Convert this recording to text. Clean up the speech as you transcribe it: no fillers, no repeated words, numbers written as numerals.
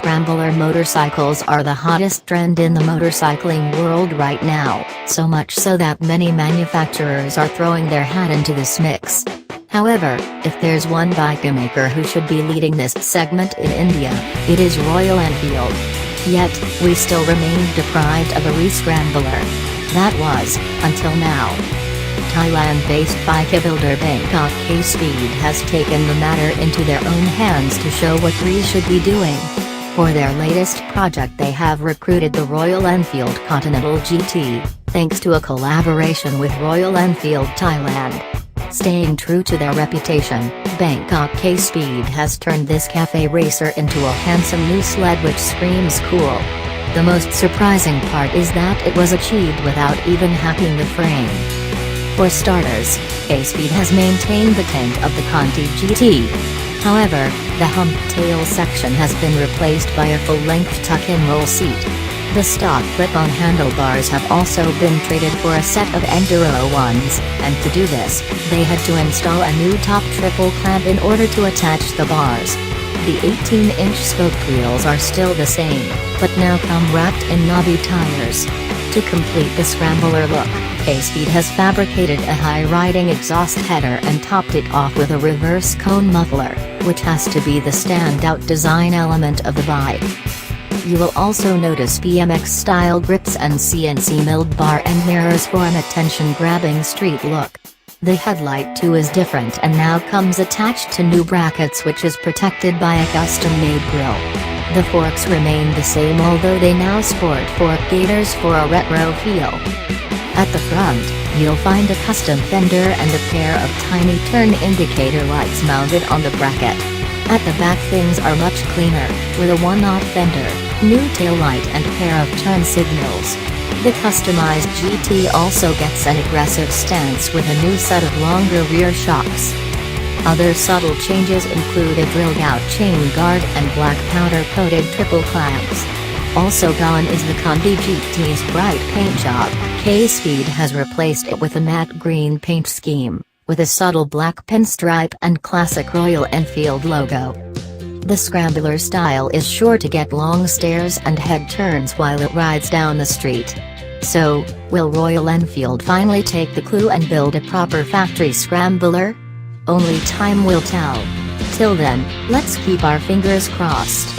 Scrambler motorcycles are the hottest trend in the motorcycling world right now, so much so that many manufacturers are throwing their hat into this mix. However, if there's one bike maker who should be leading this segment in India, it is Royal Enfield. Yet, we still remain deprived of a re-Scrambler. That was, until now. Thailand-based bike builder Bangkok K-Speed has taken the matter into their own hands to show what Re should be doing. For their latest project they have recruited the Royal Enfield Continental GT, thanks to a collaboration with Royal Enfield Thailand. Staying true to their reputation, Bangkok K-Speed has turned this cafe racer into a handsome new sled which screams cool. The most surprising part is that it was achieved without even hacking the frame. For starters, K-Speed has maintained the tank of the Conti GT. However, the hump tail section has been replaced by a full-length tuck-in roll seat. The stock clip-on handlebars have also been traded for a set of Enduro ones, and to do this, they had to install a new top triple clamp in order to attach the bars. The 18-inch spoke wheels are still the same, but now come wrapped in knobby tires. To complete the Scrambler look, K-Speed has fabricated a high-riding exhaust header and topped it off with a reverse cone muffler, which has to be the standout design element of the bike. You will also notice BMX-style grips and CNC milled bar and mirrors for an attention-grabbing street look. The headlight too is different and now comes attached to new brackets which is protected by a custom-made grille. The forks remain the same although they now sport fork gaiters for a retro feel. At the front, you'll find a custom fender and a pair of tiny turn indicator lights mounted on the bracket. At the back things are much cleaner, with a one-off fender, new taillight and pair of turn signals. The customized GT also gets an aggressive stance with a new set of longer rear shocks. Other subtle changes include a drilled-out chain guard and black powder-coated triple clamps. Also gone is the Conti GT's bright paint job. K-Speed has replaced it with a matte green paint scheme, with a subtle black pinstripe and classic Royal Enfield logo. The Scrambler style is sure to get long stares and head turns while it rides down the street. So, will Royal Enfield finally take the clue and build a proper factory Scrambler? Only time will tell. Till then, let's keep our fingers crossed.